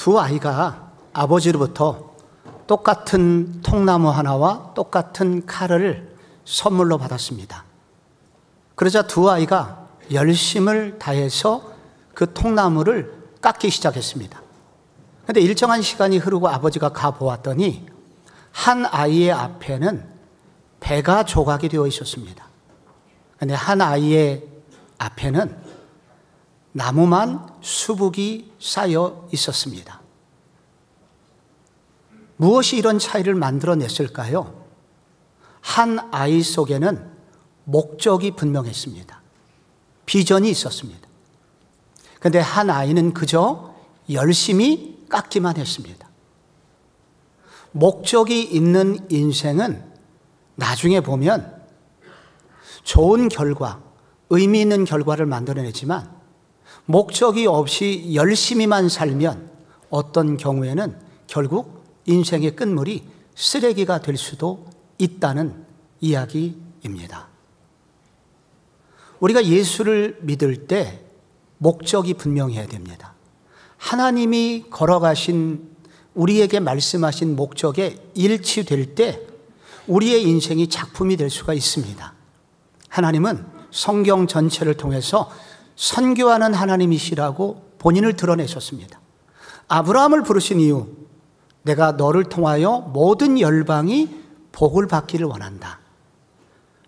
두 아이가 아버지로부터 똑같은 통나무 하나와 똑같은 칼을 선물로 받았습니다. 그러자 두 아이가 열심을 다해서 그 통나무를 깎기 시작했습니다. 그런데 일정한 시간이 흐르고 아버지가 가보았더니 한 아이의 앞에는 배가 조각이 되어 있었습니다. 그런데 한 아이의 앞에는 나무만 수북이 쌓여 있었습니다. 무엇이 이런 차이를 만들어냈을까요? 한 아이 속에는 목적이 분명했습니다. 비전이 있었습니다. 그런데 한 아이는 그저 열심히 깎기만 했습니다. 목적이 있는 인생은 나중에 보면 좋은 결과, 의미 있는 결과를 만들어내지만 목적이 없이 열심히만 살면 어떤 경우에는 결국 인생의 끝물이 쓰레기가 될 수도 있다는 이야기입니다. 우리가 예수를 믿을 때 목적이 분명해야 됩니다. 하나님이 걸어가신 우리에게 말씀하신 목적에 일치될 때 우리의 인생이 작품이 될 수가 있습니다. 하나님은 성경 전체를 통해서 선교하는 하나님이시라고 본인을 드러내셨습니다. 아브라함을 부르신 이유, 내가 너를 통하여 모든 열방이 복을 받기를 원한다.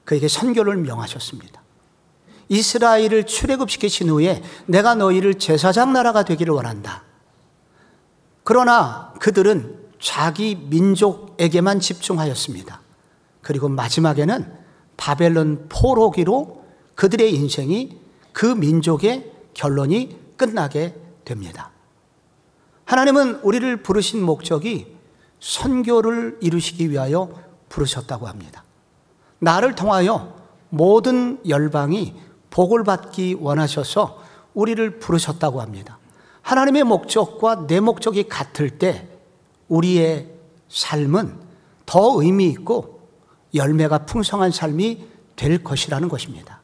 그에게 선교를 명하셨습니다. 이스라엘을 출애굽시키신 후에 내가 너희를 제사장 나라가 되기를 원한다. 그러나 그들은 자기 민족에게만 집중하였습니다. 그리고 마지막에는 바벨론 포로기로 그들의 인생이 그 민족의 결론이 끝나게 됩니다. 하나님은 우리를 부르신 목적이 선교를 이루시기 위하여 부르셨다고 합니다. 나를 통하여 모든 열방이 복을 받기 원하셔서 우리를 부르셨다고 합니다. 하나님의 목적과 내 목적이 같을 때 우리의 삶은 더 의미 있고 열매가 풍성한 삶이 될 것이라는 것입니다.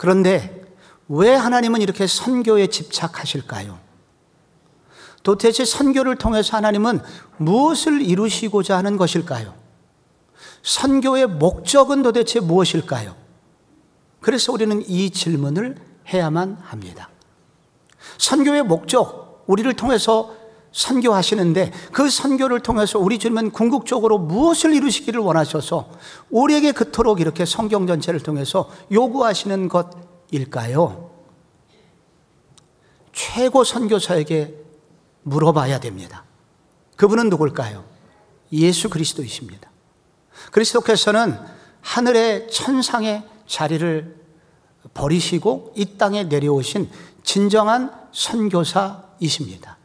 그런데 왜 하나님은 이렇게 선교에 집착하실까요? 도대체 선교를 통해서 하나님은 무엇을 이루시고자 하는 것일까요? 선교의 목적은 도대체 무엇일까요? 그래서 우리는 이 질문을 해야만 합니다. 선교의 목적, 우리를 통해서 선교하시는데 그 선교를 통해서 우리 주님은 궁극적으로 무엇을 이루시기를 원하셔서 우리에게 그토록 이렇게 성경 전체를 통해서 요구하시는 것일까요? 최고 선교사에게 물어봐야 됩니다. 그분은 누굴까요? 예수 그리스도이십니다. 그리스도께서는 하늘의 천상의 자리를 버리시고 이 땅에 내려오신 진정한 선교사이십니다.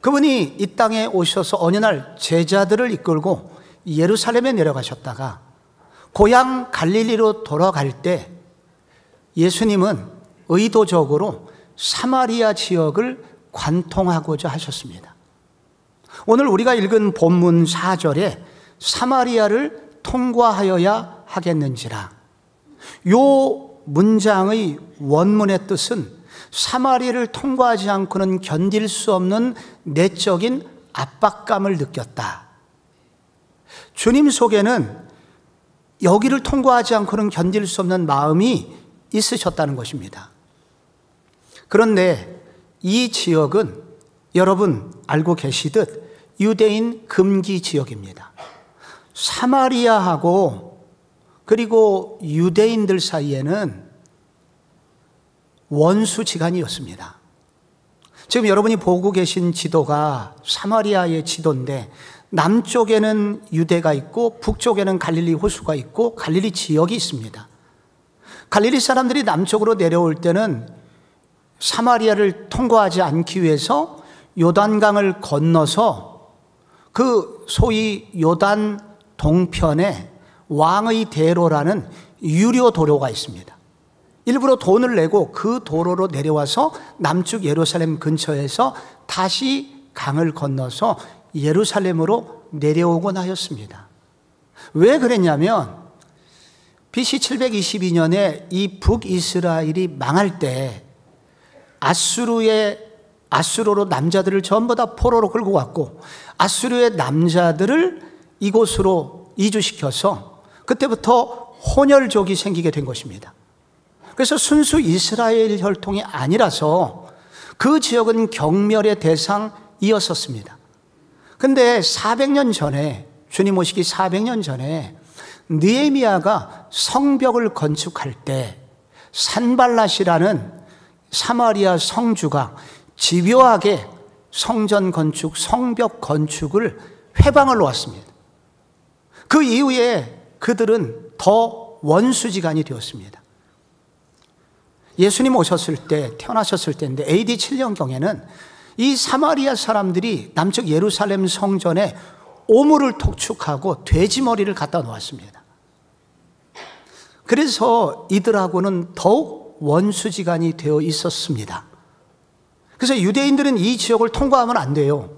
그분이 이 땅에 오셔서 어느 날 제자들을 이끌고 예루살렘에 내려가셨다가 고향 갈릴리로 돌아갈 때 예수님은 의도적으로 사마리아 지역을 관통하고자 하셨습니다. 오늘 우리가 읽은 본문 4절에 사마리아를 통과하여야 하겠는지라, 요 문장의 원문의 뜻은 사마리아를 통과하지 않고는 견딜 수 없는 내적인 압박감을 느꼈다. 주님 속에는 여기를 통과하지 않고는 견딜 수 없는 마음이 있으셨다는 것입니다. 그런데 이 지역은 여러분 알고 계시듯 유대인 금기 지역입니다. 사마리아하고 그리고 유대인들 사이에는 원수지간이었습니다. 지금 여러분이 보고 계신 지도가 사마리아의 지도인데 남쪽에는 유대가 있고 북쪽에는 갈릴리 호수가 있고 갈릴리 지역이 있습니다. 갈릴리 사람들이 남쪽으로 내려올 때는 사마리아를 통과하지 않기 위해서 요단강을 건너서 그 소위 요단 동편에 왕의 대로라는 유료 도로가 있습니다. 일부러 돈을 내고 그 도로로 내려와서 남쪽 예루살렘 근처에서 다시 강을 건너서 예루살렘으로 내려오곤 하였습니다. 왜 그랬냐면 BC 722년에 이 북이스라엘이 망할 때 아수르로 남자들을 전부 다 포로로 끌고 갔고 아수르의 남자들을 이곳으로 이주시켜서 그때부터 혼혈족이 생기게 된 것입니다. 그래서 순수 이스라엘 혈통이 아니라서 그 지역은 경멸의 대상이었었습니다. 근데 400년 전에, 주님 오시기 400년 전에 느헤미야가 성벽을 건축할 때 산발랏이라는 사마리아 성주가 집요하게 성전 건축, 성벽 건축을 회방을 놓았습니다. 그 이후에 그들은 더 원수지간이 되었습니다. 예수님 오셨을 때, 태어나셨을 때인데 AD 7년경에는 이 사마리아 사람들이 남쪽 예루살렘 성전에 오물을 독축하고 돼지 머리를 갖다 놓았습니다. 그래서 이들하고는 더욱 원수지간이 되어 있었습니다. 그래서 유대인들은 이 지역을 통과하면 안 돼요.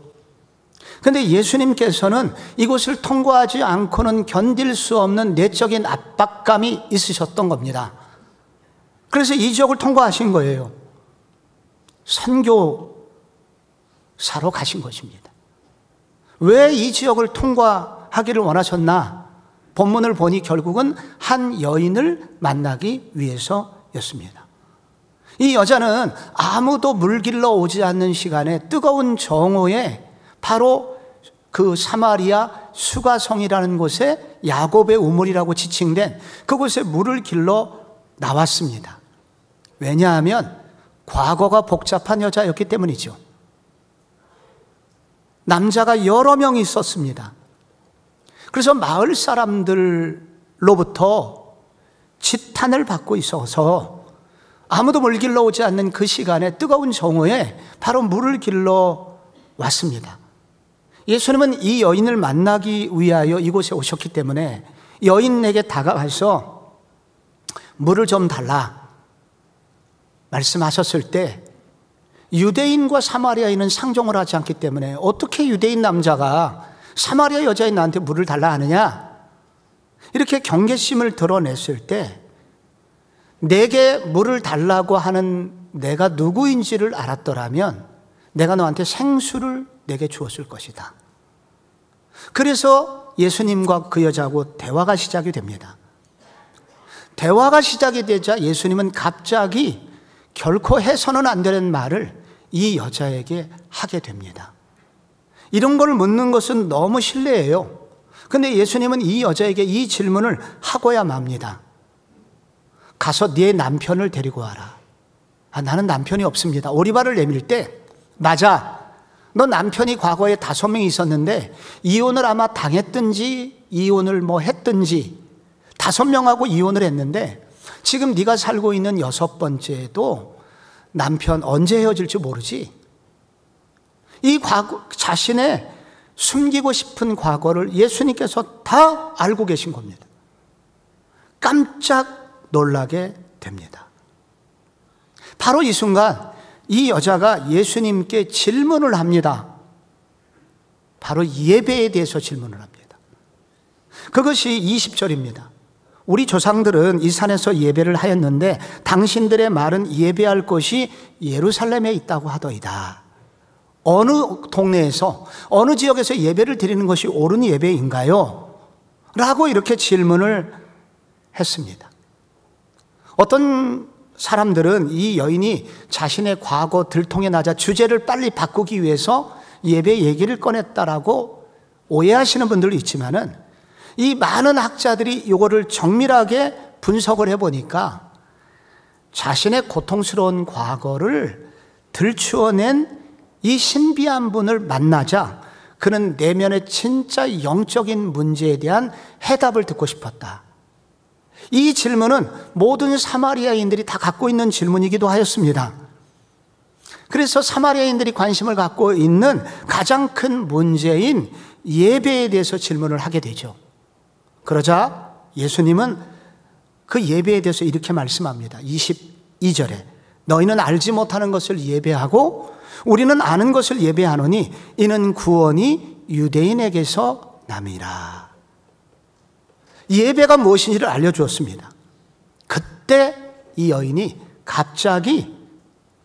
그런데 예수님께서는 이곳을 통과하지 않고는 견딜 수 없는 내적인 압박감이 있으셨던 겁니다. 그래서 이 지역을 통과하신 거예요. 선교사로 가신 것입니다. 왜 이 지역을 통과하기를 원하셨나? 본문을 보니 결국은 한 여인을 만나기 위해서였습니다. 이 여자는 아무도 물길러 오지 않는 시간에 뜨거운 정오에 바로 그 사마리아 수가성이라는 곳에 야곱의 우물이라고 지칭된 그곳에 물을 길러 나왔습니다. 왜냐하면 과거가 복잡한 여자였기 때문이죠. 남자가 여러 명이 있었습니다. 그래서 마을 사람들로부터 지탄을 받고 있어서 아무도 물 길러 오지 않는 그 시간에 뜨거운 정오에 바로 물을 길러 왔습니다. 예수님은 이 여인을 만나기 위하여 이곳에 오셨기 때문에 여인에게 다가가서 물을 좀 달라 말씀하셨을 때 유대인과 사마리아인은 상종을 하지 않기 때문에 어떻게 유대인 남자가 사마리아 여자인 나한테 물을 달라 하느냐? 이렇게 경계심을 드러냈을 때 내게 물을 달라고 하는 내가 누구인지를 알았더라면 내가 너한테 생수를 내게 주었을 것이다. 그래서 예수님과 그 여자하고 대화가 시작이 됩니다. 대화가 시작이 되자 예수님은 갑자기 결코 해서는 안 되는 말을 이 여자에게 하게 됩니다. 이런 걸 묻는 것은 너무 실례예요. 그런데 예수님은 이 여자에게 이 질문을 하고야 맙니다. 가서 네 남편을 데리고 와라. 나는 남편이 없습니다. 오리발을 내밀 때 맞아. 너 남편이 과거에 5명이 있었는데 이혼을 아마 당했든지 이혼을 했든지 5명하고 이혼을 했는데 지금 네가 살고 있는 6번째도 남편 언제 헤어질지 모르지. 이 과거, 자신의 숨기고 싶은 과거를 예수님께서 다 알고 계신 겁니다. 깜짝 놀라게 됩니다. 바로 이 순간 이 여자가 예수님께 질문을 합니다. 바로 예배에 대해서 질문을 합니다. 그것이 20절입니다. 우리 조상들은 이 산에서 예배를 하였는데 당신들의 말은 예배할 곳이 예루살렘에 있다고 하더이다. 어느 동네에서 어느 지역에서 예배를 드리는 것이 옳은 예배인가요? 라고 이렇게 질문을 했습니다. 어떤 사람들은 이 여인이 자신의 과거 들통에 낮아 주제를 빨리 바꾸기 위해서 예배 얘기를 꺼냈다라고 오해하시는 분들도 있지만은 이 많은 학자들이 이거를 정밀하게 분석을 해보니까 자신의 고통스러운 과거를 들추어낸 이 신비한 분을 만나자 그는 내면의 진짜 영적인 문제에 대한 해답을 듣고 싶었다. 이 질문은 모든 사마리아인들이 다 갖고 있는 질문이기도 하였습니다. 그래서 사마리아인들이 관심을 갖고 있는 가장 큰 문제인 예배에 대해서 질문을 하게 되죠. 그러자 예수님은 그 예배에 대해서 이렇게 말씀합니다. 22절에 너희는 알지 못하는 것을 예배하고 우리는 아는 것을 예배하노니 이는 구원이 유대인에게서 남이라. 예배가 무엇인지를 알려주었습니다. 그때 이 여인이 갑자기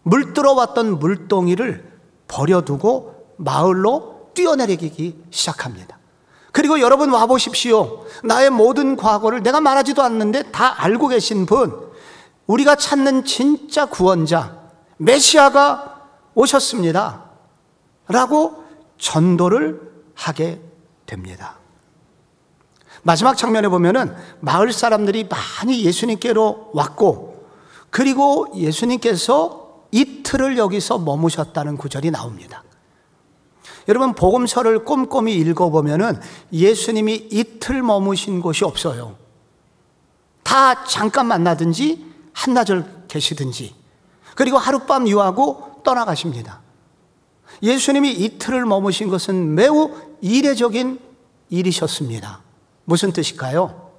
물들어왔던 물동이를 버려두고 마을로 뛰어내리기 시작합니다. 그리고 여러분 와보십시오. 나의 모든 과거를 내가 말하지도 않는데 다 알고 계신 분, 우리가 찾는 진짜 구원자 메시아가 오셨습니다 라고 전도를 하게 됩니다. 마지막 장면에 보면은 마을 사람들이 많이 예수님께로 왔고, 그리고 예수님께서 이틀을 여기서 머무셨다는 구절이 나옵니다. 여러분, 복음서를 꼼꼼히 읽어보면은 예수님이 이틀 머무신 곳이 없어요. 다 잠깐 만나든지 한나절 계시든지, 그리고 하룻밤 유하고 떠나가십니다. 예수님이 이틀을 머무신 것은 매우 이례적인 일이셨습니다. 무슨 뜻일까요?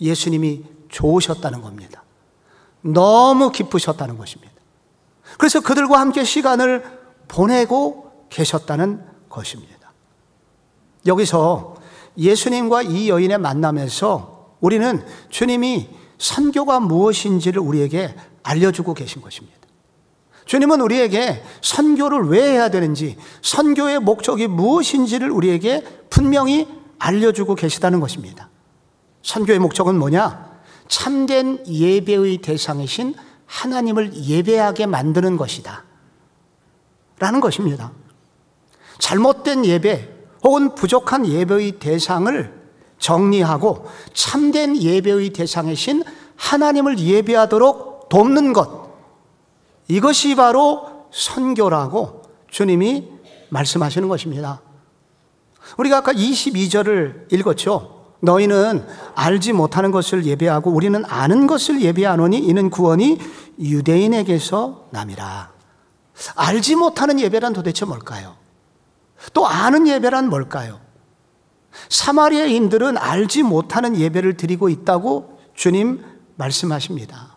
예수님이 좋으셨다는 겁니다. 너무 기쁘셨다는 것입니다. 그래서 그들과 함께 시간을 보내고 계셨다는 것입니다. 여기서 예수님과 이 여인의 만남에서 우리는 주님이 선교가 무엇인지를 우리에게 알려주고 계신 것입니다. 주님은 우리에게 선교를 왜 해야 되는지, 선교의 목적이 무엇인지를 우리에게 분명히 알려주고 계시다는 것입니다. 선교의 목적은 뭐냐? 참된 예배의 대상이신 하나님을 예배하게 만드는 것이다 라는 것입니다. 잘못된 예배 혹은 부족한 예배의 대상을 정리하고 참된 예배의 대상이신 하나님을 예배하도록 돕는 것, 이것이 바로 선교라고 주님이 말씀하시는 것입니다. 우리가 아까 22절을 읽었죠. 너희는 알지 못하는 것을 예배하고 우리는 아는 것을 예배하노니 이는 구원이 유대인에게서 남이라. 알지 못하는 예배란 도대체 뭘까요? 또 아는 예배란 뭘까요? 사마리아인들은 알지 못하는 예배를 드리고 있다고 주님 말씀하십니다.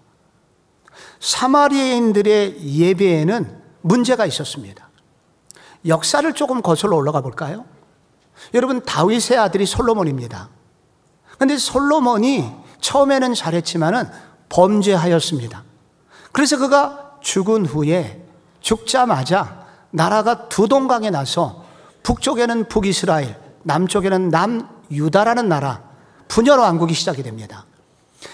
사마리아인들의 예배에는 문제가 있었습니다. 역사를 조금 거슬러 올라가 볼까요? 여러분, 다윗의 아들이 솔로몬입니다. 그런데 솔로몬이 처음에는 잘했지만은 범죄하였습니다. 그래서 그가 죽은 후에 죽자마자 나라가 두 동강에 나서 북쪽에는 북이스라엘, 남쪽에는 남유다라는 나라, 분열 왕국이 시작이 됩니다.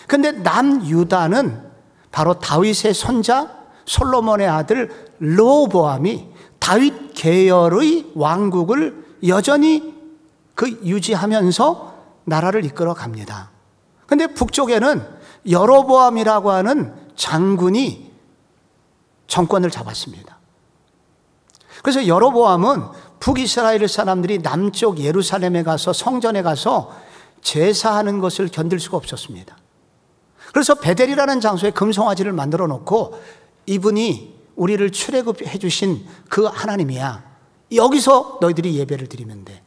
그런데 남유다는 바로 다윗의 손자 솔로몬의 아들 르호보암이 다윗 계열의 왕국을 여전히 유지하면서 나라를 이끌어 갑니다. 그런데 북쪽에는 여로보암이라고 하는 장군이 정권을 잡았습니다. 그래서 여로보암은 북이스라엘 사람들이 남쪽 예루살렘에 가서 성전에 가서 제사하는 것을 견딜 수가 없었습니다. 그래서 베델이라는 장소에 금송아지를 만들어 놓고 이분이 우리를 출애굽해 주신 그 하나님이야, 여기서 너희들이 예배를 드리면 돼.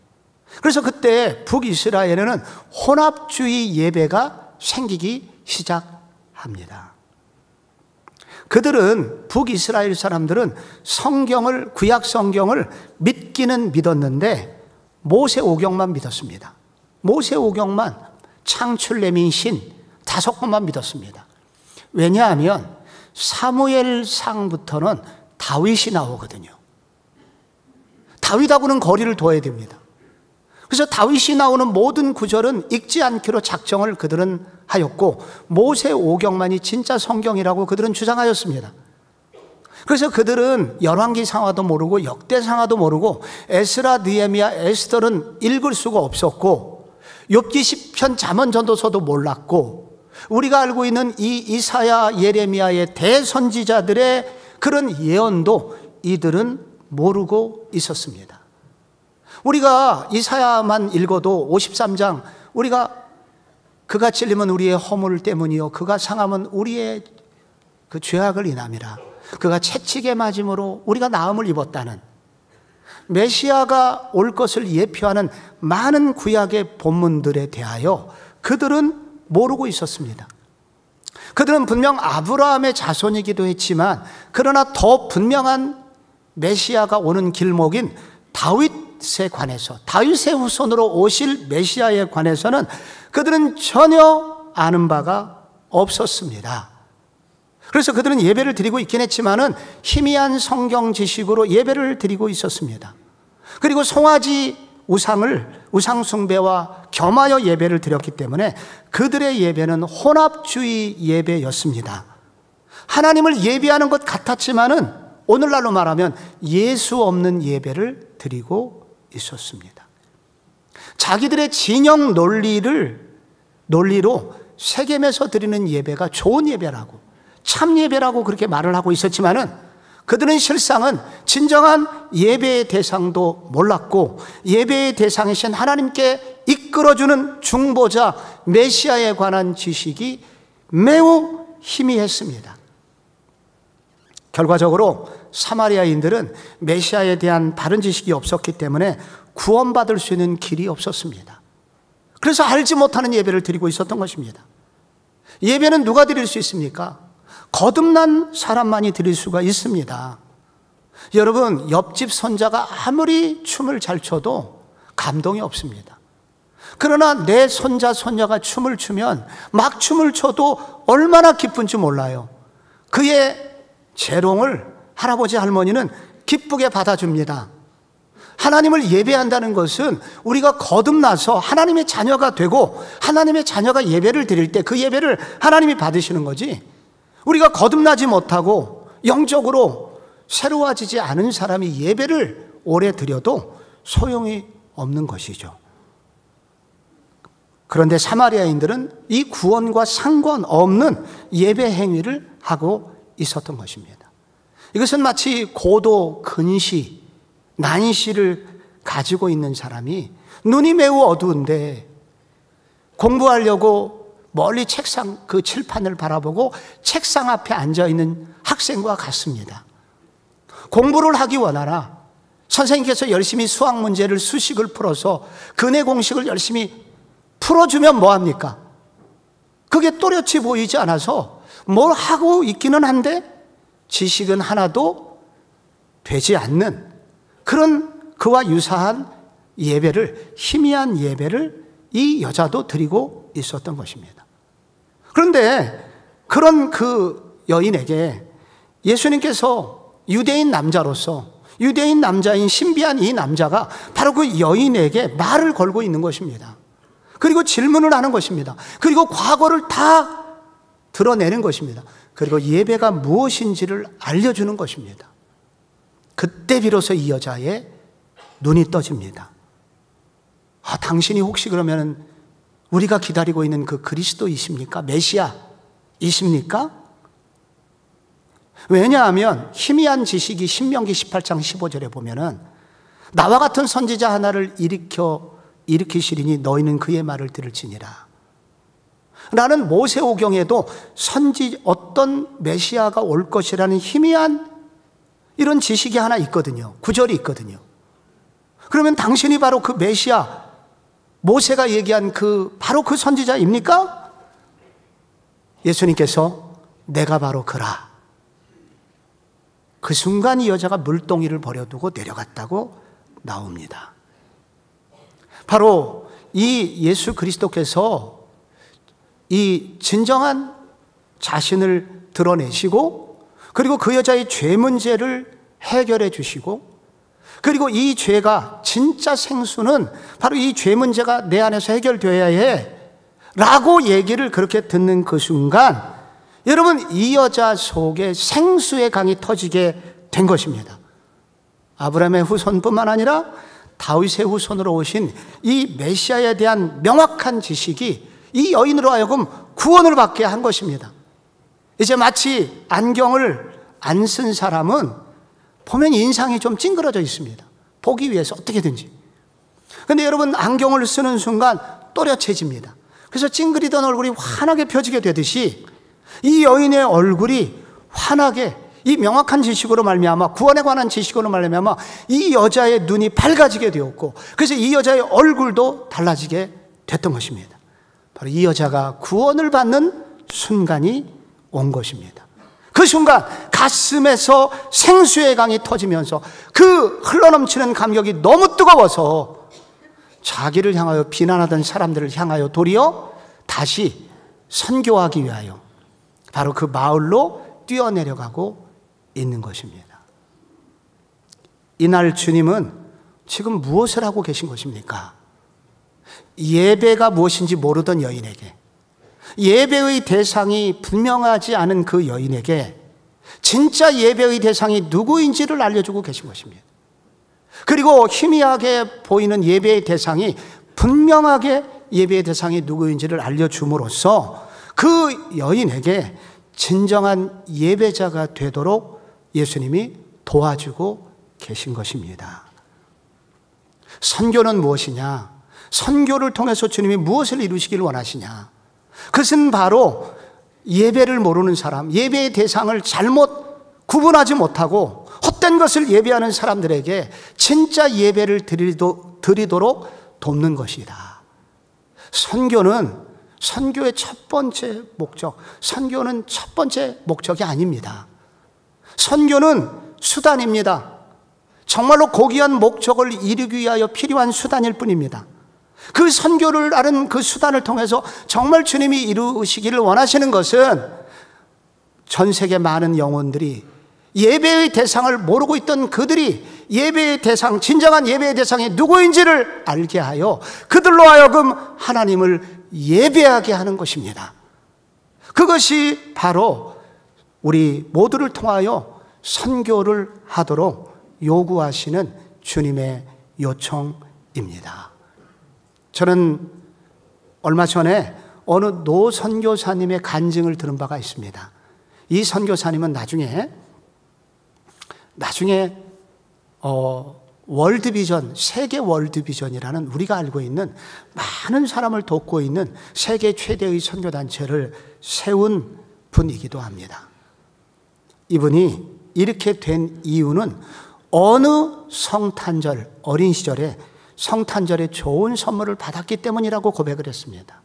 그래서 그때 북이스라엘에는 혼합주의 예배가 생기기 시작합니다. 그들은, 북이스라엘 사람들은 성경을, 구약 성경을 믿기는 믿었는데 모세오경만 믿었습니다. 모세오경만, 창출, 레민, 신 5권만 믿었습니다. 왜냐하면 사무엘상부터는 다윗이 나오거든요. 다윗하고는 거리를 둬야 됩니다. 그래서 다윗이 나오는 모든 구절은 읽지 않기로 작정을 그들은 하였고, 모세오경만이 진짜 성경이라고 그들은 주장하였습니다. 그래서 그들은 열왕기상하도 모르고 역대상하도 모르고 에스라, 느헤미야, 에스더는 읽을 수가 없었고, 욥기, 시편, 잠언, 전도서도 몰랐고, 우리가 알고 있는 이 이사야, 예레미야의 대선지자들의 그런 예언도 이들은 모르고 있었습니다. 우리가 이사야만 읽어도 53장, 우리가 그가 찔림은 우리의 허물 때문이요 그가 상함은 우리의 그 죄악을 인함이라, 그가 채찍에 맞음으로 우리가 나음을 입었다는, 메시아가 올 것을 예표하는 많은 구약의 본문들에 대하여 그들은 모르고 있었습니다. 그들은 분명 아브라함의 자손이기도 했지만, 그러나 더 분명한 메시아가 오는 길목인 다윗에 관해서, 다윗의 후손으로 오실 메시아에 관해서는 그들은 전혀 아는 바가 없었습니다. 그래서 그들은 예배를 드리고 있긴 했지만은 희미한 성경 지식으로 예배를 드리고 있었습니다. 그리고 송아지 우상 숭배와 겸하여 예배를 드렸기 때문에 그들의 예배는 혼합주의 예배였습니다. 하나님을 예배하는 것 같았지만은 오늘날로 말하면 예수 없는 예배를 드리고 있었습니다. 자기들의 진영 논리로 세겜에서 드리는 예배가 좋은 예배라고, 참 예배라고 그렇게 말을 하고 있었지만은 그들은 실상은 진정한 예배의 대상도 몰랐고 예배의 대상이신 하나님께 이끌어주는 중보자 메시아에 관한 지식이 매우 희미했습니다. 결과적으로 사마리아인들은 메시아에 대한 바른 지식이 없었기 때문에 구원받을 수 있는 길이 없었습니다. 그래서 알지 못하는 예배를 드리고 있었던 것입니다. 예배는 누가 드릴 수 있습니까? 거듭난 사람만이 드릴 수가 있습니다. 여러분, 옆집 손자가 아무리 춤을 잘 춰도 감동이 없습니다. 그러나 내 손자, 손녀가 춤을 추면 막 춤을 춰도 얼마나 기쁜지 몰라요. 그의 재롱을 할아버지, 할머니는 기쁘게 받아줍니다. 하나님을 예배한다는 것은 우리가 거듭나서 하나님의 자녀가 되고 하나님의 자녀가 예배를 드릴 때 그 예배를 하나님이 받으시는 거지, 우리가 거듭나지 못하고 영적으로 새로워지지 않은 사람이 예배를 오래 드려도 소용이 없는 것이죠. 그런데 사마리아인들은 이 구원과 상관없는 예배 행위를 하고 있었던 것입니다. 이것은 마치 고도, 근시, 난시를 가지고 있는 사람이 눈이 매우 어두운데 공부하려고 멀리 책상 그 칠판을 바라보고 책상 앞에 앉아있는 학생과 같습니다. 공부를 하기 원하나 선생님께서 열심히 수학 문제를 수식을 풀어서 근해 공식을 열심히 풀어주면 뭐합니까? 그게 또렷이 보이지 않아서 뭘 하고 있기는 한데 지식은 하나도 되지 않는 그런 그와 유사한 예배를, 희미한 예배를 이 여자도 드리고 있었던 것입니다. 그런데 그런 그 여인에게 예수님께서 유대인 남자로서, 유대인 남자인 신비한 이 남자가 바로 그 여인에게 말을 걸고 있는 것입니다. 그리고 질문을 하는 것입니다. 그리고 과거를 다 드러내는 것입니다. 그리고 예배가 무엇인지를 알려주는 것입니다. 그때 비로소 이 여자의 눈이 떠집니다. 당신이 혹시 그러면 우리가 기다리고 있는 그 그리스도이십니까? 메시아이십니까? 왜냐하면 희미한 지식이 신명기 18장 15절에 보면은 나와 같은 선지자 하나를 일으키시리니 너희는 그의 말을 들을지니라 라는 모세오경에도 어떤 메시아가 올 것이라는 희미한 이런 지식이 하나 있거든요. 구절이 있거든요. 그러면 당신이 바로 그 메시아, 모세가 얘기한 바로 그 선지자입니까? 예수님께서 내가 바로 그라. 그 순간 이 여자가 물동이를 버려두고 내려갔다고 나옵니다. 바로 이 예수 그리스도께서 이 진정한 자신을 드러내시고 그리고 그 여자의 죄 문제를 해결해 주시고 그리고 이 죄가 진짜 생수는 바로 이 죄 문제가 내 안에서 해결되어야 해 라고 얘기를 그렇게 듣는 그 순간 여러분 이 여자 속에 생수의 강이 터지게 된 것입니다. 아브라함의 후손뿐만 아니라 다윗의 후손으로 오신 이 메시아에 대한 명확한 지식이 이 여인으로 하여금 구원을 받게 한 것입니다. 이제 마치 안경을 안 쓴 사람은 보면 인상이 좀 찡그러져 있습니다. 보기 위해서 어떻게든지. 그런데 여러분 안경을 쓰는 순간 또렷해집니다. 그래서 찡그리던 얼굴이 환하게 펴지게 되듯이 이 여인의 얼굴이 환하게 이 명확한 지식으로 말미암아 구원에 관한 지식으로 말미암아 이 여자의 눈이 밝아지게 되었고 그래서 이 여자의 얼굴도 달라지게 됐던 것입니다. 바로 이 여자가 구원을 받는 순간이 온 것입니다. 그 순간 가슴에서 생수의 강이 터지면서 그 흘러넘치는 감격이 너무 뜨거워서 자기를 향하여 비난하던 사람들을 향하여 도리어 다시 선교하기 위하여 바로 그 마을로 뛰어내려가고 있는 것입니다. 이날 주님은 지금 무엇을 하고 계신 것입니까? 예배가 무엇인지 모르던 여인에게, 예배의 대상이 분명하지 않은 그 여인에게 진짜 예배의 대상이 누구인지를 알려주고 계신 것입니다. 그리고 희미하게 보이는 예배의 대상이 분명하게 예배의 대상이 누구인지를 알려줌으로써 그 여인에게 진정한 예배자가 되도록 예수님이 도와주고 계신 것입니다. 선교는 무엇이냐? 선교를 통해서 주님이 무엇을 이루시기를 원하시냐? 그것은 바로 예배를 모르는 사람, 예배의 대상을 잘못 구분하지 못하고 헛된 것을 예배하는 사람들에게 진짜 예배를 드리도록 돕는 것이다. 선교의 첫 번째 목적, 선교는 첫 번째 목적이 아닙니다. 선교는 수단입니다. 정말로 고귀한 목적을 이루기 위하여 필요한 수단일 뿐입니다. 그 선교를 하는 그 수단을 통해서 정말 주님이 이루시기를 원하시는 것은 전 세계 많은 영혼들이 예배의 대상을 모르고 있던 그들이 예배의 대상, 진정한 예배의 대상이 누구인지를 알게 하여 그들로 하여금 하나님을 예배하게 하는 것입니다. 그것이 바로 우리 모두를 통하여 선교를 하도록 요구하시는 주님의 요청입니다. 저는 얼마 전에 어느 노 선교사님의 간증을 들은 바가 있습니다. 이 선교사님은 나중에 월드비전, 세계 월드비전이라는 우리가 알고 있는 많은 사람을 돕고 있는 세계 최대의 선교단체를 세운 분이기도 합니다. 이분이 이렇게 된 이유는 어느 성탄절, 어린 시절에 성탄절에 좋은 선물을 받았기 때문이라고 고백을 했습니다.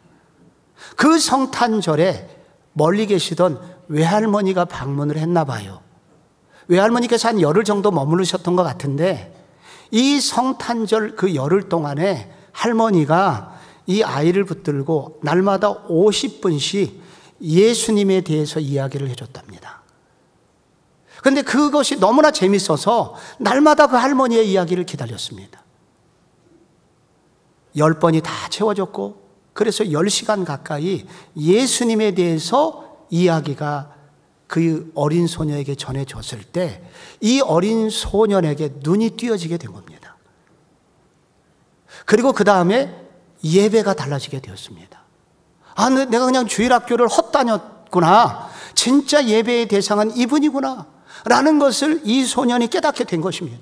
그 성탄절에 멀리 계시던 외할머니가 방문을 했나 봐요. 외할머니께서 한 열흘 정도 머무르셨던 것 같은데 이 성탄절 그 열흘 동안에 할머니가 이 아이를 붙들고 날마다 50분씩 예수님에 대해서 이야기를 해줬답니다. 그런데 그것이 너무나 재밌어서 날마다 그 할머니의 이야기를 기다렸습니다. 10번이 다 채워졌고 그래서 10시간 가까이 예수님에 대해서 이야기가 그 어린 소녀에게 전해졌을 때 이 어린 소년에게 눈이 띄어지게 된 겁니다. 그리고 그 다음에 예배가 달라지게 되었습니다. 아, 내가 그냥 주일학교를 헛다녔구나. 진짜 예배의 대상은 이분이구나 라는 것을 이 소년이 깨닫게 된 것입니다.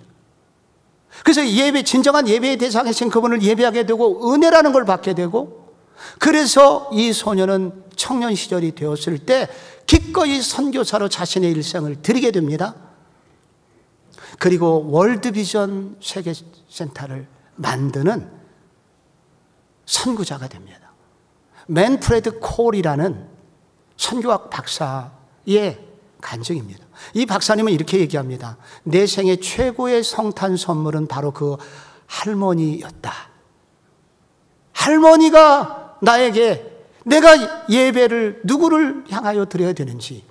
그래서 진정한 예배의 대상이신 그분을 예배하게 되고 은혜라는 걸 받게 되고, 그래서 이 소년은 청년 시절이 되었을 때 기꺼이 선교사로 자신의 일생을 드리게 됩니다. 그리고 월드비전 세계센터를 만드는 선구자가 됩니다. 맨프레드 콜이라는 선교학 박사의 간증입니다. 이 박사님은 이렇게 얘기합니다. 내 생애 최고의 성탄 선물은 바로 그 할머니였다. 할머니가 나에게 내가 예배를 누구를 향하여 드려야 되는지,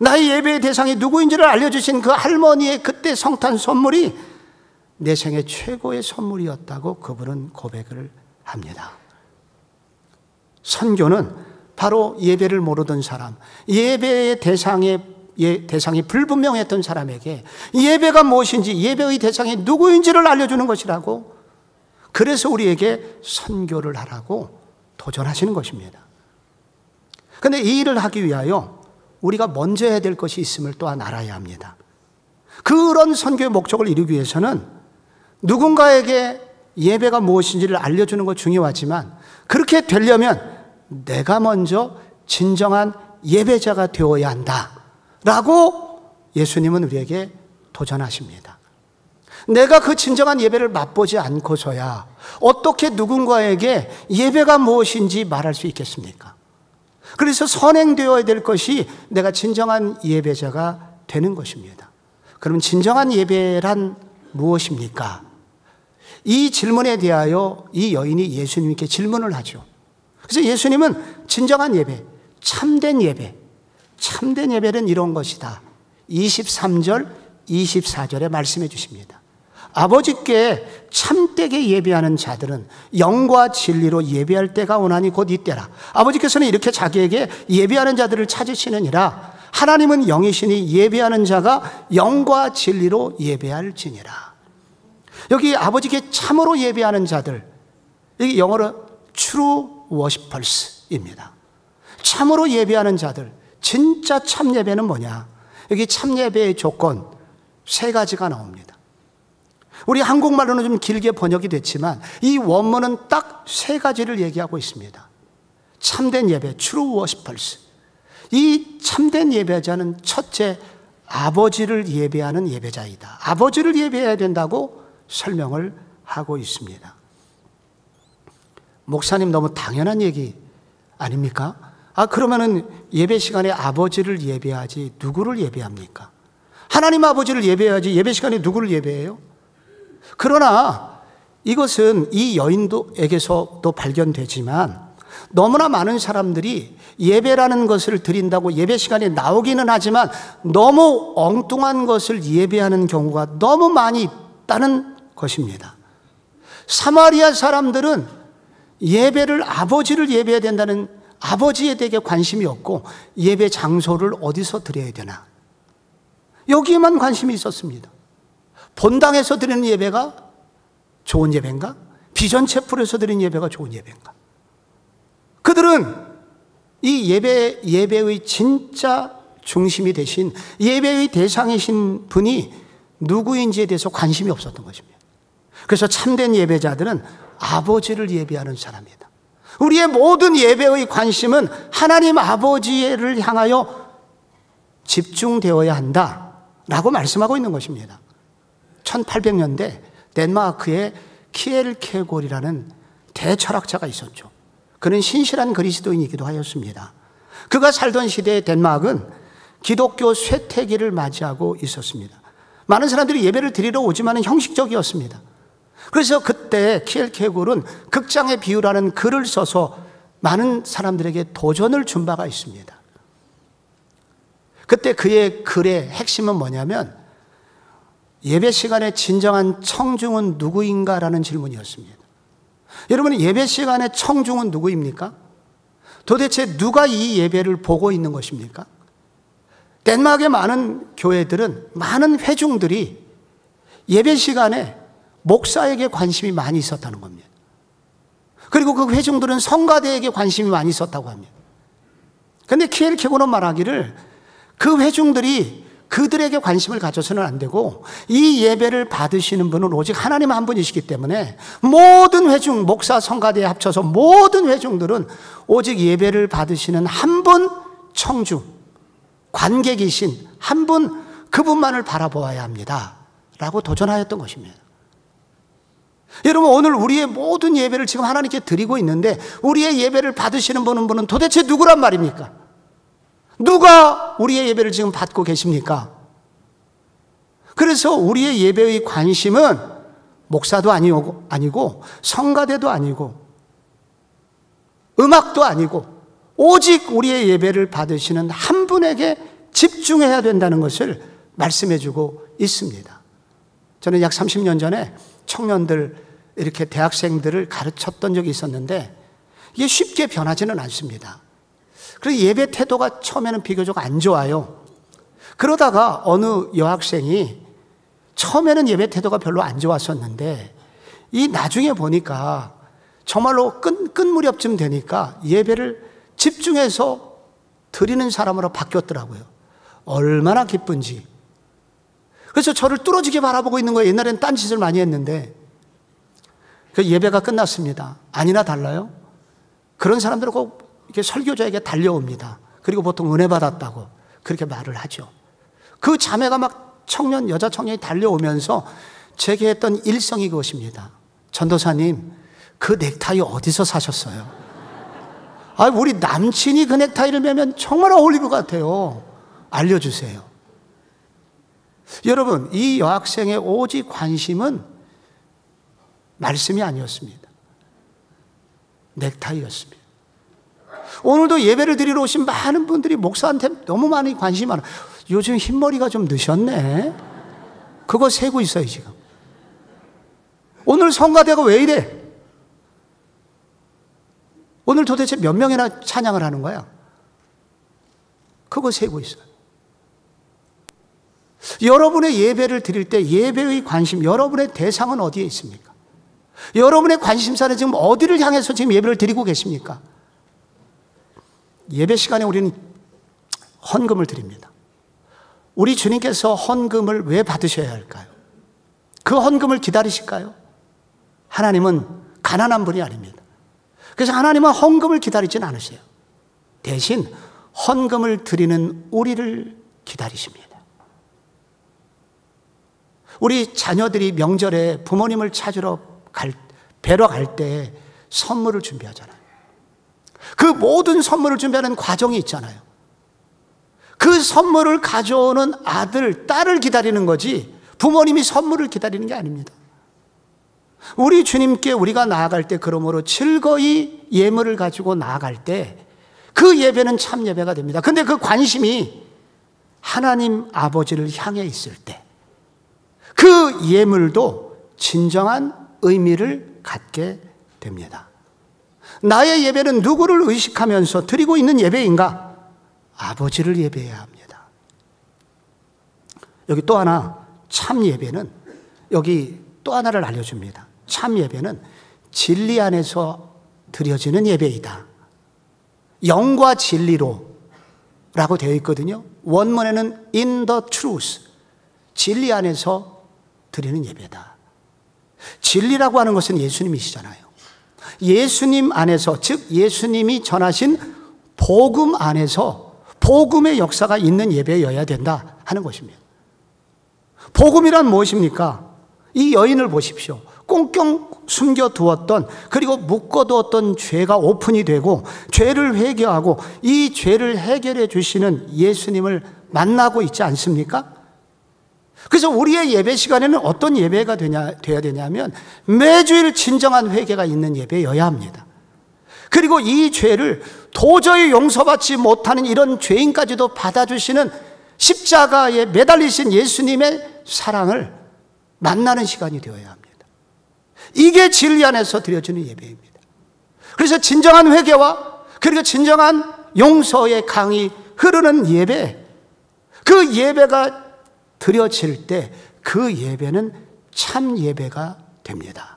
나의 예배의 대상이 누구인지를 알려주신 그 할머니의 그때 성탄 선물이 내 생애 최고의 선물이었다고 그분은 고백을 합니다. 선교는 바로 예배를 모르던 사람, 예배의 대상이 불분명했던 사람에게 예배가 무엇인지, 예배의 대상이 누구인지를 알려주는 것이라고, 그래서 우리에게 선교를 하라고 도전하시는 것입니다. 그런데 이 일을 하기 위하여 우리가 먼저 해야 될 것이 있음을 또한 알아야 합니다. 그런 선교의 목적을 이루기 위해서는 누군가에게 예배가 무엇인지를 알려주는 것 중요하지만, 그렇게 되려면 내가 먼저 진정한 예배자가 되어야 한다라고 예수님은 우리에게 도전하십니다. 내가 그 진정한 예배를 맛보지 않고서야 어떻게 누군가에게 예배가 무엇인지 말할 수 있겠습니까? 그래서 선행되어야 될 것이 내가 진정한 예배자가 되는 것입니다. 그럼 진정한 예배란 무엇입니까? 이 질문에 대하여 이 여인이 예수님께 질문을 하죠. 그래서 예수님은 진정한 예배, 참된 예배, 참된 예배는 이런 것이다. 23절, 24절에 말씀해 주십니다. 아버지께 참되게 예배하는 자들은 영과 진리로 예배할 때가 오나니 곧 이때라. 아버지께서는 이렇게 자기에게 예배하는 자들을 찾으시느니라. 하나님은 영이시니 예배하는 자가 영과 진리로 예배할지니라. 여기 아버지께 참으로 예배하는 자들, 여기 영어로 true worshippers입니다. 참으로 예배하는 자들, 진짜 참 예배는 뭐냐? 여기 참 예배의 조건 3가지가 나옵니다. 우리 한국말로는 좀 길게 번역이 됐지만 이 원문은 딱 3가지를 얘기하고 있습니다. 참된 예배, true worshipers. 이 참된 예배자는 첫째, 아버지를 예배하는 예배자이다. 아버지를 예배해야 된다고 설명을 하고 있습니다. 목사님, 너무 당연한 얘기 아닙니까? 그러면은 예배 시간에 아버지를 예배하지 누구를 예배합니까? 하나님 아버지를 예배해야지 예배 시간에 누구를 예배해요? 그러나 이것은 이 여인도에게서도 발견되지만 너무나 많은 사람들이 예배라는 것을 드린다고 예배 시간에 나오기는 하지만 너무 엉뚱한 것을 예배하는 경우가 너무 많이 있다는 것입니다. 사마리아 사람들은 예배를 아버지를 예배해야 된다는 아버지에 대해 관심이 없고 예배 장소를 어디서 드려야 되나 여기에만 관심이 있었습니다. 본당에서 드리는 예배가 좋은 예배인가? 비전 채플에서 드리는 예배가 좋은 예배인가? 그들은 이 예배의 진짜 중심이 되신 예배의 대상이신 분이 누구인지에 대해서 관심이 없었던 것입니다. 그래서 참된 예배자들은 아버지를 예배하는 사람이다. 우리의 모든 예배의 관심은 하나님 아버지를 향하여 집중되어야 한다라고 말씀하고 있는 것입니다. 1800년대 덴마크에 키엘케골이라는 대철학자가 있었죠. 그는 신실한 그리스도인이기도 하였습니다. 그가 살던 시대의 덴마크는 기독교 쇠퇴기를 맞이하고 있었습니다. 많은 사람들이 예배를 드리러 오지만 형식적이었습니다. 그래서 그때 키엘케골은 극장의 비유라는 글을 써서 많은 사람들에게 도전을 준 바가 있습니다. 그때 그의 글의 핵심은 뭐냐면 예배 시간에 진정한 청중은 누구인가라는 질문이었습니다. 여러분, 예배 시간에 청중은 누구입니까? 도대체 누가 이 예배를 보고 있는 것입니까? 덴마크의 많은 교회들은, 많은 회중들이 예배 시간에 목사에게 관심이 많이 있었다는 겁니다. 그리고 그 회중들은 성가대에게 관심이 많이 있었다고 합니다. 그런데 키엘케골은 말하기를 그 회중들이 그들에게 관심을 가져서는 안 되고 이 예배를 받으시는 분은 오직 하나님 한 분이시기 때문에 모든 회중, 목사, 성가대에 합쳐서 모든 회중들은 오직 예배를 받으시는 한 분 청중, 관객이신 한 분, 그분만을 바라보아야 합니다 라고 도전하였던 것입니다. 여러분, 오늘 우리의 모든 예배를 지금 하나님께 드리고 있는데 우리의 예배를 받으시는 분은 도대체 누구란 말입니까? 누가 우리의 예배를 지금 받고 계십니까? 그래서 우리의 예배의 관심은 목사도 아니고 성가대도 아니고 음악도 아니고 오직 우리의 예배를 받으시는 한 분에게 집중해야 된다는 것을 말씀해 주고 있습니다. 저는 약 30년 전에 청년들, 이렇게 대학생들을 가르쳤던 적이 있었는데 이게 쉽게 변하지는 않습니다. 그래서 예배 태도가 처음에는 비교적 안 좋아요. 그러다가 어느 여학생이 처음에는 예배 태도가 별로 안 좋았었는데 이 나중에 보니까 정말로 끝 무렵쯤 되니까 예배를 집중해서 드리는 사람으로 바뀌었더라고요. 얼마나 기쁜지. 그래서 저를 뚫어지게 바라보고 있는 거예요. 옛날에는 딴짓을 많이 했는데. 그 예배가 끝났습니다. 아니나 달라요? 그런 사람들은 꼭 이렇게 설교자에게 달려옵니다. 그리고 보통 은혜 받았다고 그렇게 말을 하죠. 그 자매가 막 여자 청년이 달려오면서 제게 했던 일성이 그것입니다. 전도사님, 그 넥타이 어디서 사셨어요? 우리 남친이 그 넥타이를 매면 정말 어울릴 것 같아요. 알려주세요. 여러분, 이 여학생의 오직 관심은 말씀이 아니었습니다. 넥타이였습니다. 오늘도 예배를 드리러 오신 많은 분들이 목사한테 너무 많이 관심이 많아요. 요즘 흰머리가 좀 늦었네. 그거 세고 있어요, 지금. 오늘 성가대가 왜 이래? 오늘 도대체 몇 명이나 찬양을 하는 거야? 그거 세고 있어요. 여러분의 예배를 드릴 때 예배의 관심, 여러분의 대상은 어디에 있습니까? 여러분의 관심사는 지금 어디를 향해서 지금 예배를 드리고 계십니까? 예배 시간에 우리는 헌금을 드립니다. 우리 주님께서 헌금을 왜 받으셔야 할까요? 그 헌금을 기다리실까요? 하나님은 가난한 분이 아닙니다. 그래서 하나님은 헌금을 기다리진 않으세요. 대신 헌금을 드리는 우리를 기다리십니다. 우리 자녀들이 명절에 부모님을 찾으러 뵈러 갈 때 선물을 준비하잖아요. 그 모든 선물을 준비하는 과정이 있잖아요. 그 선물을 가져오는 아들, 딸을 기다리는 거지 부모님이 선물을 기다리는 게 아닙니다. 우리 주님께 우리가 나아갈 때 그러므로 즐거이 예물을 가지고 나아갈 때 그 예배는 참 예배가 됩니다. 근데 그 관심이 하나님 아버지를 향해 있을 때 그 예물도 진정한 의미를 갖게 됩니다. 나의 예배는 누구를 의식하면서 드리고 있는 예배인가? 아버지를 예배해야 합니다. 여기 또 하나, 참 예배는 여기 또 하나를 알려줍니다. 참 예배는 진리 안에서 드려지는 예배이다. 영과 진리로 라고 되어 있거든요. 원문에는 in the truth, 진리 안에서 드리는 예배다. 진리라고 하는 것은 예수님이시잖아요. 예수님 안에서, 즉 예수님이 전하신 복음 안에서 복음의 역사가 있는 예배여야 된다 하는 것입니다. 복음이란 무엇입니까? 이 여인을 보십시오. 꽁꽁 숨겨두었던, 그리고 묶어두었던 죄가 오픈이 되고 죄를 회개하고 이 죄를 해결해 주시는 예수님을 만나고 있지 않습니까? 그래서 우리의 예배 시간에는 어떤 예배가 돼야 되냐면 매주일 진정한 회개가 있는 예배여야 합니다. 그리고 이 죄를 도저히 용서받지 못하는 이런 죄인까지도 받아주시는 십자가에 매달리신 예수님의 사랑을 만나는 시간이 되어야 합니다. 이게 진리 안에서 드려지는 예배입니다. 그래서 진정한 회개와 그리고 진정한 용서의 강이 흐르는 예배, 그 예배가 드려질 때 그 예배는 참 예배가 됩니다.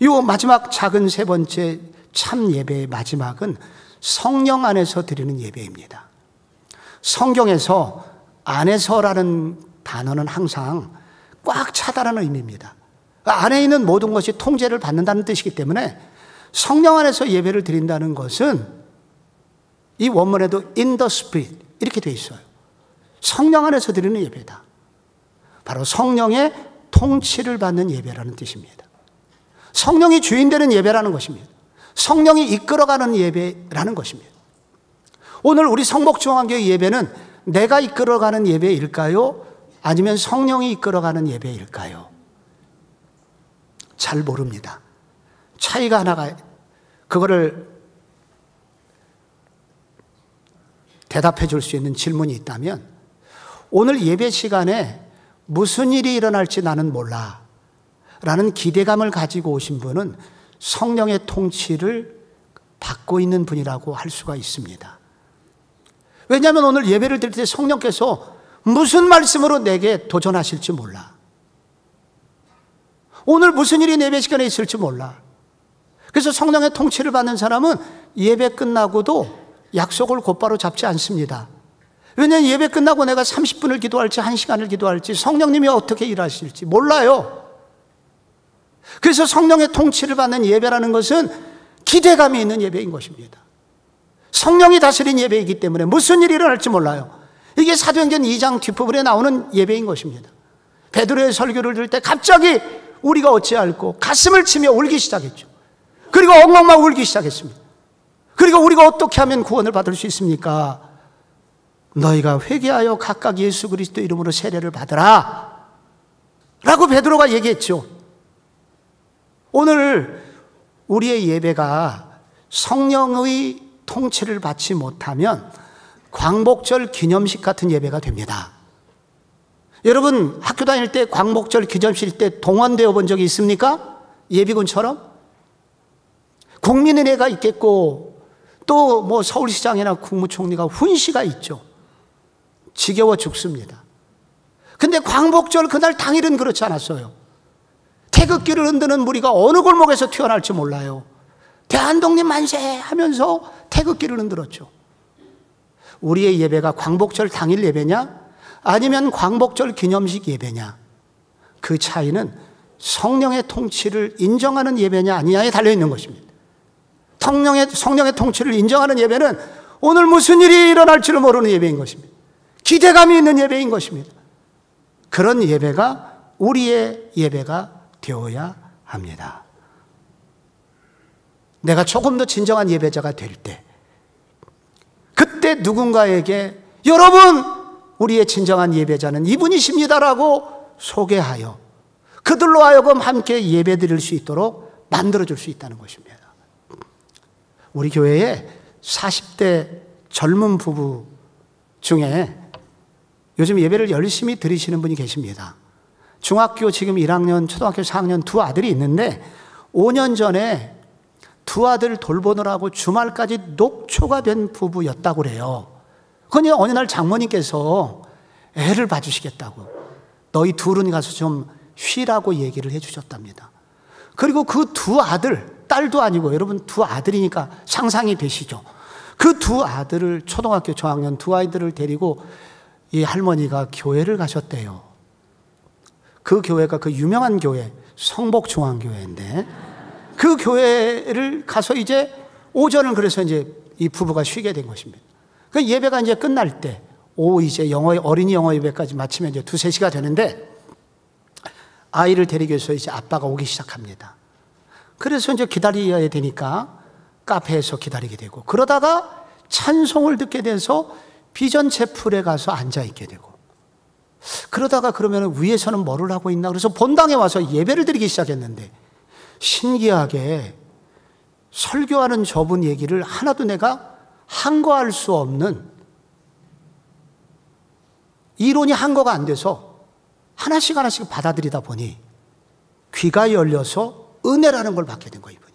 이 마지막 작은 세 번째 참 예배의 마지막은 성령 안에서 드리는 예배입니다. 성경에서 안에서라는 단어는 항상 꽉 차다라는 의미입니다. 안에 있는 모든 것이 통제를 받는다는 뜻이기 때문에 성령 안에서 예배를 드린다는 것은 이 원문에도 in the spirit 이렇게 되어 있어요. 성령 안에서 드리는 예배다. 바로 성령의 통치를 받는 예배라는 뜻입니다. 성령이 주인 되는 예배라는 것입니다. 성령이 이끌어가는 예배라는 것입니다. 오늘 우리 성목중앙교회 예배는 내가 이끌어가는 예배일까요? 아니면 성령이 이끌어가는 예배일까요? 잘 모릅니다. 차이가 하나가, 그거를 대답해 줄 수 있는 질문이 있다면, 오늘 예배 시간에 무슨 일이 일어날지 나는 몰라 라는 기대감을 가지고 오신 분은 성령의 통치를 받고 있는 분이라고 할 수가 있습니다. 왜냐하면 오늘 예배를 드릴 때 성령께서 무슨 말씀으로 내게 도전하실지 몰라. 오늘 무슨 일이 예배 시간에 있을지 몰라. 그래서 성령의 통치를 받는 사람은 예배 끝나고도 약속을 곧바로 잡지 않습니다. 왜냐하면 예배 끝나고 내가 30분을 기도할지 1시간을 기도할지 성령님이 어떻게 일하실지 몰라요. 그래서 성령의 통치를 받는 예배라는 것은 기대감이 있는 예배인 것입니다. 성령이 다스린 예배이기 때문에 무슨 일이 일어날지 몰라요. 이게 사도행전 2장 뒷부분에 나오는 예배인 것입니다. 베드로의 설교를 들을 때 갑자기 우리가 어찌할꼬 가슴을 치며 울기 시작했죠. 그리고 엉엉만 울기 시작했습니다. 그리고 우리가 어떻게 하면 구원을 받을 수 있습니까? 너희가 회개하여 각각 예수 그리스도 이름으로 세례를 받으라 라고 베드로가 얘기했죠. 오늘 우리의 예배가 성령의 통치를 받지 못하면 광복절 기념식 같은 예배가 됩니다. 여러분 학교 다닐 때 광복절 기념식 때 동원되어 본 적이 있습니까? 예비군처럼? 국민은혜가 있겠고 또 뭐 서울시장이나 국무총리가 훈시가 있죠. 지겨워 죽습니다. 근데 광복절 그날 당일은 그렇지 않았어요. 태극기를 흔드는 무리가 어느 골목에서 튀어나올지 몰라요. 대한독립 만세 하면서 태극기를 흔들었죠. 우리의 예배가 광복절 당일 예배냐 아니면 광복절 기념식 예배냐, 그 차이는 성령의 통치를 인정하는 예배냐 아니냐에 달려있는 것입니다. 성령의 통치를 인정하는 예배는 오늘 무슨 일이 일어날지를 모르는 예배인 것입니다. 기대감이 있는 예배인 것입니다. 그런 예배가 우리의 예배가 되어야 합니다. 내가 조금 더 진정한 예배자가 될 때, 그때 누군가에게 여러분 우리의 진정한 예배자는 이분이십니다라고 소개하여 그들로 하여금 함께 예배드릴 수 있도록 만들어줄 수 있다는 것입니다. 우리 교회에 40대 젊은 부부 중에 요즘 예배를 열심히 드리시는 분이 계십니다. 중학교 지금 1학년, 초등학교 4학년 두 아들이 있는데 5년 전에 두 아들 돌보느라고 주말까지 녹초가 된 부부였다고 그래요. 그러니 어느 날 장모님께서 애를 봐주시겠다고 너희 둘은 가서 좀 쉬라고 얘기를 해주셨답니다. 그리고 그 두 아들, 딸도 아니고 여러분 두 아들이니까 상상이 되시죠. 그 두 아들을 초등학교 저학년 두 아이들을 데리고 이 할머니가 교회를 가셨대요. 그 교회가 그 유명한 교회 성복중앙교회인데 그 교회를 가서 이제 오전을 그래서 이제 이 부부가 쉬게 된 것입니다. 그 예배가 이제 끝날 때 오후 이제 어린이 영어 예배까지 마치면 이제 2-3시가 되는데 아이를 데리기 위해서 이제 아빠가 오기 시작합니다. 그래서 이제 기다려야 되니까 카페에서 기다리게 되고 그러다가 찬송을 듣게 돼서 비전 채플에 가서 앉아있게 되고 그러다가 그러면 위에서는 뭐를 하고 있나 그래서 본당에 와서 예배를 드리기 시작했는데 신기하게 설교하는 저분 얘기를 하나도 내가 한거할 수 없는 이론이 한거가 안 돼서 하나씩 받아들이다 보니 귀가 열려서 은혜라는 걸 받게 된 거예요, 이분이.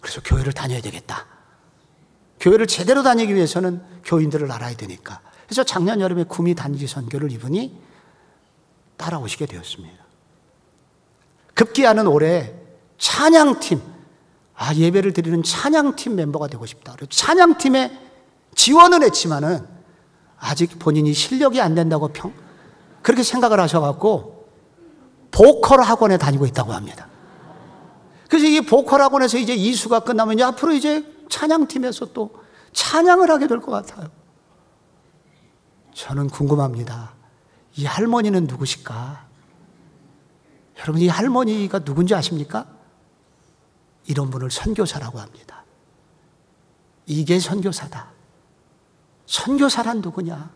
그래서 교회를 다녀야 되겠다. 교회를 제대로 다니기 위해서는 교인들을 알아야 되니까. 그래서 작년 여름에 구미 단기 선교를 이분이 따라오시게 되었습니다. 급기야는 올해 찬양팀, 예배를 드리는 찬양팀 멤버가 되고 싶다. 그래서 찬양팀에 지원은 했지만은 아직 본인이 실력이 안 된다고 그렇게 생각을 하셔갖고 보컬 학원에 다니고 있다고 합니다. 그래서 이 보컬 학원에서 이제 이수가 끝나면 앞으로 이제 찬양팀에서 또 찬양을 하게 될 것 같아요. 저는 궁금합니다. 이 할머니는 누구실까? 여러분 이 할머니가 누군지 아십니까? 이런 분을 선교사라고 합니다. 이게 선교사다. 선교사란 누구냐?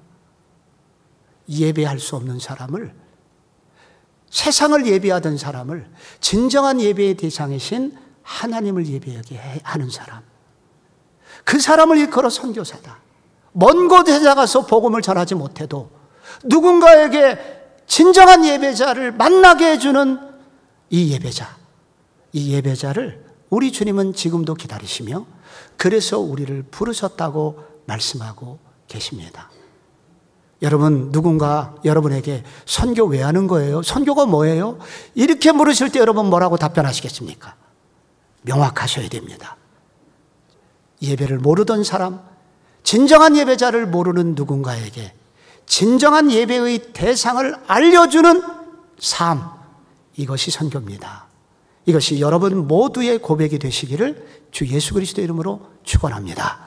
예배할 수 없는 사람을, 세상을 예배하던 사람을 진정한 예배의 대상이신 하나님을 예배하게 하는 사람, 그 사람을 일컬어 선교사다. 먼 곳에 나가서 복음을 전하지 못해도 누군가에게 진정한 예배자를 만나게 해주는 이 예배자를 우리 주님은 지금도 기다리시며 그래서 우리를 부르셨다고 말씀하고 계십니다. 여러분, 누군가 여러분에게 선교 왜 하는 거예요? 선교가 뭐예요? 이렇게 물으실 때 여러분 뭐라고 답변하시겠습니까? 명확하셔야 됩니다. 예배를 모르던 사람, 진정한 예배자를 모르는 누군가에게 진정한 예배의 대상을 알려주는 삶, 이것이 선교입니다. 이것이 여러분 모두의 고백이 되시기를 주 예수 그리스도 이름으로 축원합니다.